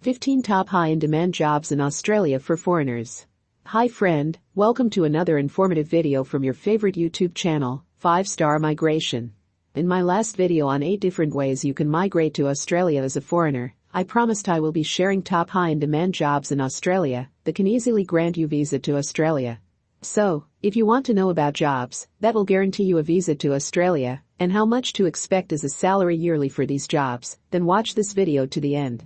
15 top high-in-demand jobs in Australia for foreigners. Hi friend, welcome to another informative video from your favorite YouTube channel, 5-Star Migration. In my last video on 8 different ways you can migrate to Australia as a foreigner, I promised I will be sharing top high-in-demand jobs in Australia that can easily grant you visa to Australia. So, if you want to know about jobs that will guarantee you a visa to Australia and how much to expect as a salary yearly for these jobs, then watch this video to the end.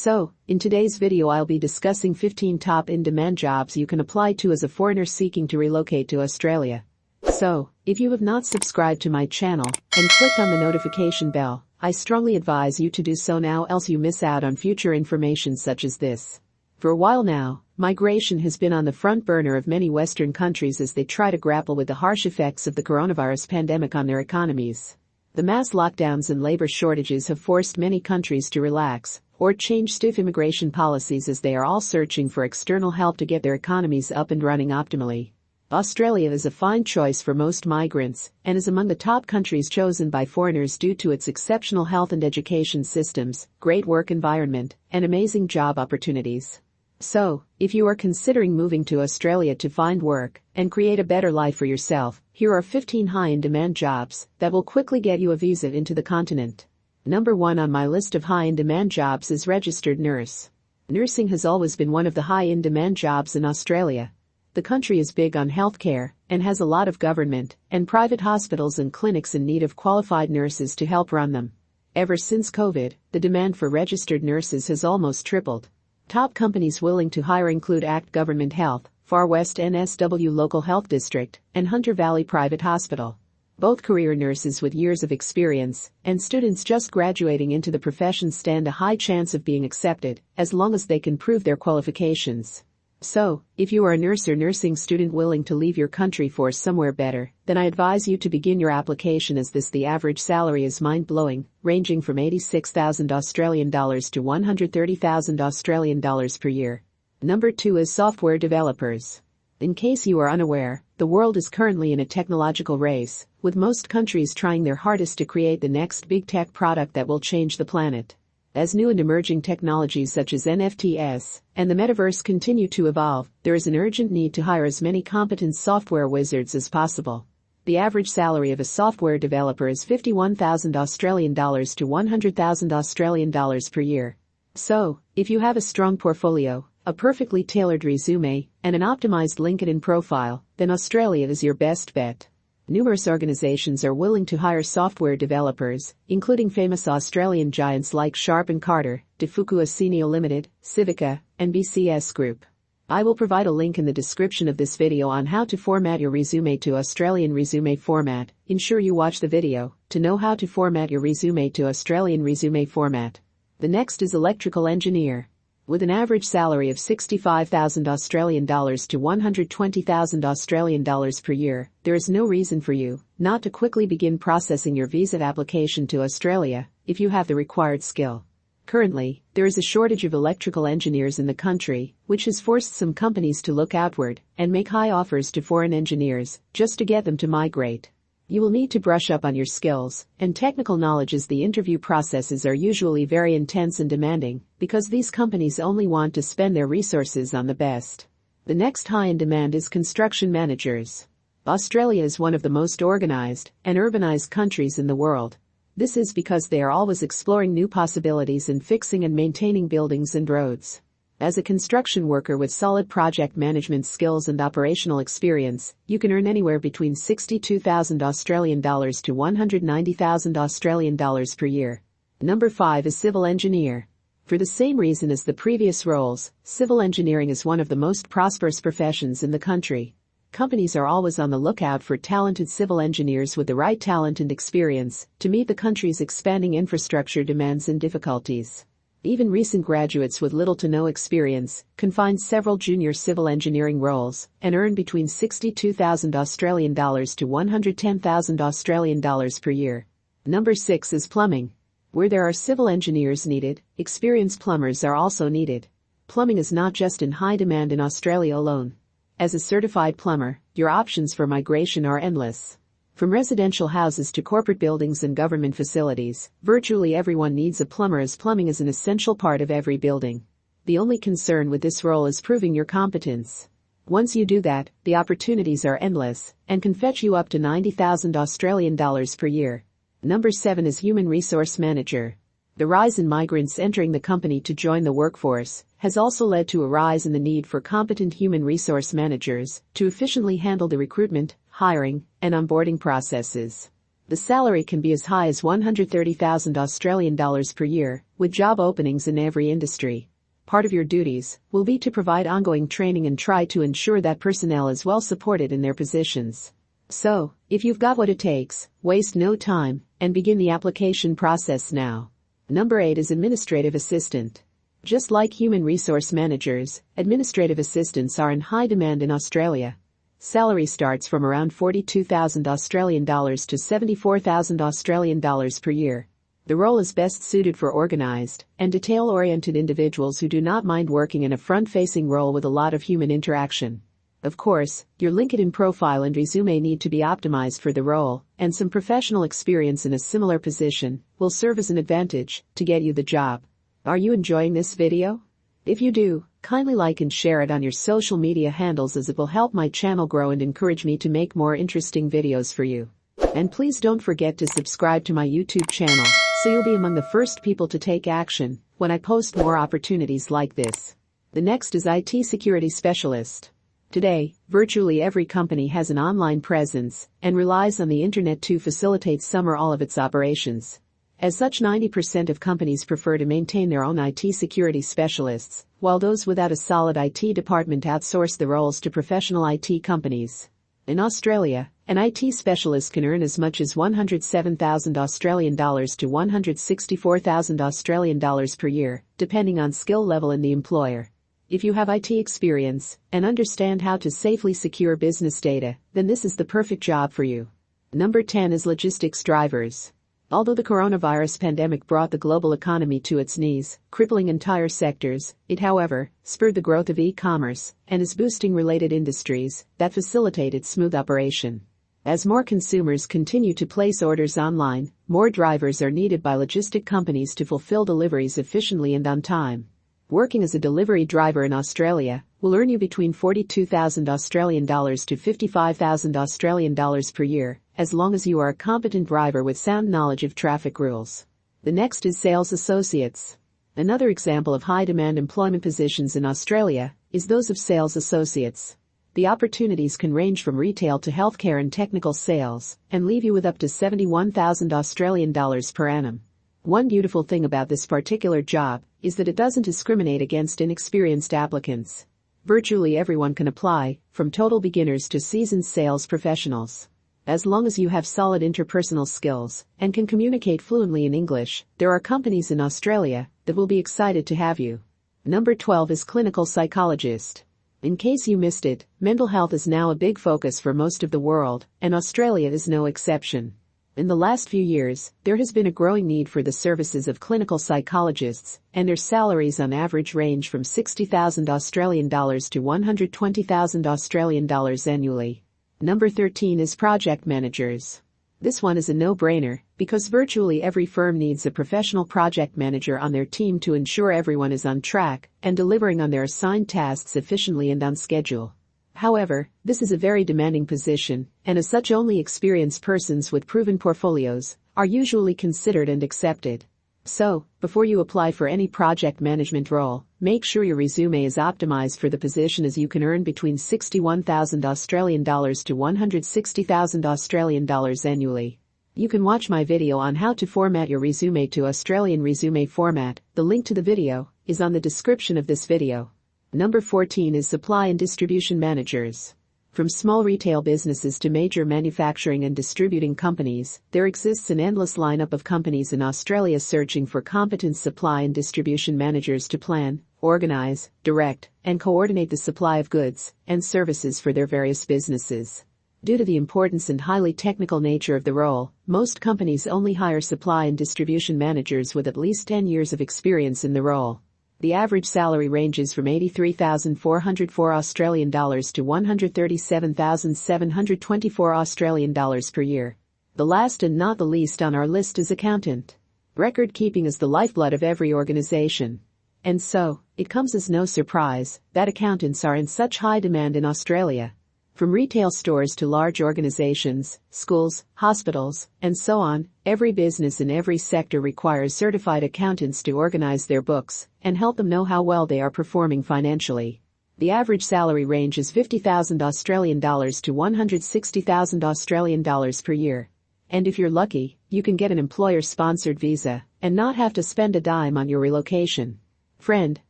So, in today's video I'll be discussing 15 top in-demand jobs you can apply to as a foreigner seeking to relocate to Australia. So, if you have not subscribed to my channel and clicked on the notification bell, I strongly advise you to do so now, else you miss out on future information such as this. For a while now, migration has been on the front burner of many Western countries as they try to grapple with the harsh effects of the coronavirus pandemic on their economies. The mass lockdowns and labor shortages have forced many countries to relax or change stiff immigration policies as they are all searching for external help to get their economies up and running optimally. Australia is a fine choice for most migrants and is among the top countries chosen by foreigners due to its exceptional health and education systems, great work environment, and amazing job opportunities. So, if you are considering moving to Australia to find work and create a better life for yourself, here are 15 high-in-demand jobs that will quickly get you a visa into the continent. Number 1 on my list of high-in-demand jobs is registered nurse. Nursing has always been one of the high-in-demand jobs in Australia. The country is big on healthcare and has a lot of government and private hospitals and clinics in need of qualified nurses to help run them. Ever since COVID, the demand for registered nurses has almost tripled. Top companies willing to hire include ACT Government Health, Far West NSW Local Health District, and Hunter Valley Private Hospital. Both career nurses with years of experience and students just graduating into the profession stand a high chance of being accepted as long as they can prove their qualifications. So, if you are a nurse or nursing student willing to leave your country for somewhere better, then I advise you to begin your application as the average salary is mind-blowing, ranging from 86,000 Australian dollars to 130,000 Australian dollars per year. Number 2 is software developers. In case you are unaware, the world is currently in a technological race, with most countries trying their hardest to create the next big tech product that will change the planet. As new and emerging technologies such as NFTs and the metaverse continue to evolve, there is an urgent need to hire as many competent software wizards as possible. The average salary of a software developer is 51,000 Australian dollars to 100,000 Australian dollars per year. So, if you have a strong portfolio, a perfectly tailored resume, and an optimized LinkedIn profile, then Australia is your best bet. Numerous organizations are willing to hire software developers, including famous Australian giants like Sharp & Carter, Defuku Asenio Limited, Civica, and BCS Group. I will provide a link in the description of this video on how to format your resume to Australian resume format. Ensure you watch the video to know how to format your resume to Australian resume format. The next is electrical engineer. With an average salary of 65,000 Australian dollars to 120,000 Australian dollars per year, there is no reason for you not to quickly begin processing your visa application to Australia if you have the required skill. Currently, there is a shortage of electrical engineers in the country, which has forced some companies to look outward and make high offers to foreign engineers just to get them to migrate. You will need to brush up on your skills and technical knowledge as the interview processes are usually very intense and demanding because these companies only want to spend their resources on the best. The next high in demand is construction managers. Australia is one of the most organized and urbanized countries in the world. This is because they are always exploring new possibilities in fixing and maintaining buildings and roads. As a construction worker with solid project management skills and operational experience, you can earn anywhere between 62,000 Australian dollars to 190,000 Australian dollars per year. Number 5 is civil engineer. For the same reason as the previous roles, civil engineering is one of the most prosperous professions in the country. Companies are always on the lookout for talented civil engineers with the right talent and experience to meet the country's expanding infrastructure demands and difficulties. Even recent graduates with little to no experience can find several junior civil engineering roles and earn between 62,000 Australian dollars to 110,000 Australian dollars per year. Number 6 is plumbing. Where there are civil engineers needed, experienced plumbers are also needed. Plumbing is not just in high demand in Australia alone. As a certified plumber, your options for migration are endless. From residential houses to corporate buildings and government facilities, virtually everyone needs a plumber, as plumbing is an essential part of every building. The only concern with this role is proving your competence. Once you do that, the opportunities are endless and can fetch you up to 90,000 Australian dollars per year. Number 7 is Human Resource Manager. The rise in migrants entering the company to join the workforce has also led to a rise in the need for competent human resource managers to efficiently handle the recruitment, hiring, and onboarding processes. The salary can be as high as 130,000 Australian dollars per year, with job openings in every industry. Part of your duties will be to provide ongoing training and try to ensure that personnel is well supported in their positions. So, if you've got what it takes, waste no time and begin the application process now. Number 8 is Administrative Assistant. Just like human resource managers, administrative assistants are in high demand in Australia. Salary starts from around 42,000 Australian dollars to 74,000 Australian dollars per year. The role is best suited for organized and detail-oriented individuals who do not mind working in a front-facing role with a lot of human interaction. Of course, your LinkedIn profile and resume need to be optimized for the role, and some professional experience in a similar position will serve as an advantage to get you the job. Are you enjoying this video? If you do, kindly like and share it on your social media handles, as it will help my channel grow and encourage me to make more interesting videos for you. And please don't forget to subscribe to my YouTube channel, so you'll be among the first people to take action when I post more opportunities like this. The next is IT Security Specialist. Today, virtually every company has an online presence and relies on the internet to facilitate some or all of its operations. As such, 90% of companies prefer to maintain their own IT security specialists, while those without a solid IT department outsource the roles to professional IT companies. In Australia, an IT specialist can earn as much as 107,000 Australian dollars to 164,000 Australian dollars per year, depending on skill level in the employer. If you have IT experience and understand how to safely secure business data, then this is the perfect job for you. Number 10 is Logistics Drivers. Although the coronavirus pandemic brought the global economy to its knees, crippling entire sectors, it, however, spurred the growth of e-commerce and is boosting related industries that facilitate its smooth operation. As more consumers continue to place orders online, more drivers are needed by logistic companies to fulfill deliveries efficiently and on time. Working as a delivery driver in Australia will earn you between 42,000 Australian dollars to 55,000 Australian dollars per year, as long as you are a competent driver with sound knowledge of traffic rules. The next is Sales Associates. Another example of high-demand employment positions in Australia is those of sales associates. The opportunities can range from retail to healthcare and technical sales, and leave you with up to 71,000 Australian dollars per annum. One beautiful thing about this particular job is that it doesn't discriminate against inexperienced applicants. Virtually everyone can apply, from total beginners to seasoned sales professionals. As long as you have solid interpersonal skills and can communicate fluently in English, there are companies in Australia that will be excited to have you. Number 12 is Clinical Psychologist. In case you missed it, mental health is now a big focus for most of the world, and Australia is no exception. In the last few years, there has been a growing need for the services of clinical psychologists, and their salaries on average range from 60,000 Australian dollars to 120,000 Australian dollars annually. Number 13 is Project Managers. This one is a no-brainer, because virtually every firm needs a professional project manager on their team to ensure everyone is on track and delivering on their assigned tasks efficiently and on schedule. However, this is a very demanding position, and as such, only experienced persons with proven portfolios are usually considered and accepted. So, before you apply for any project management role, make sure your resume is optimized for the position, as you can earn between 61,000 Australian dollars to 160,000 Australian dollars annually. You can watch my video on how to format your resume to Australian resume format. The link to the video is on the description of this video. Number 14 is Supply and Distribution Managers. From small retail businesses to major manufacturing and distributing companies, there exists an endless lineup of companies in Australia searching for competent supply and distribution managers to plan, organize, direct, and coordinate the supply of goods and services for their various businesses. Due to the importance and highly technical nature of the role, most companies only hire supply and distribution managers with at least 10 years of experience in the role. The average salary ranges from 83,404 Australian dollars to 137,724 Australian dollars per year. The last and not the least on our list is accountant. Record keeping is the lifeblood of every organization. And so, it comes as no surprise that accountants are in such high demand in Australia. From retail stores to large organizations, schools, hospitals, and so on, every business in every sector requires certified accountants to organize their books and help them know how well they are performing financially. The average salary range is 50,000 Australian dollars to 160,000 Australian dollars per year. And if you're lucky, you can get an employer-sponsored visa and not have to spend a dime on your relocation. Friend,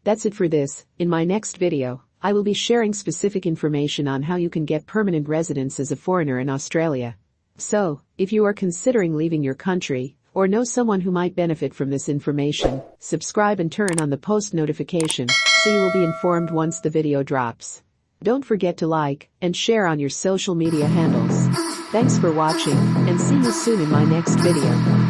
that's it for this. In my next video, I will be sharing specific information on how you can get permanent residence as a foreigner in Australia. So, if you are considering leaving your country, or know someone who might benefit from this information, subscribe and turn on the post notification so you will be informed once the video drops. Don't forget to like and share on your social media handles. Thanks for watching, and see you soon in my next video.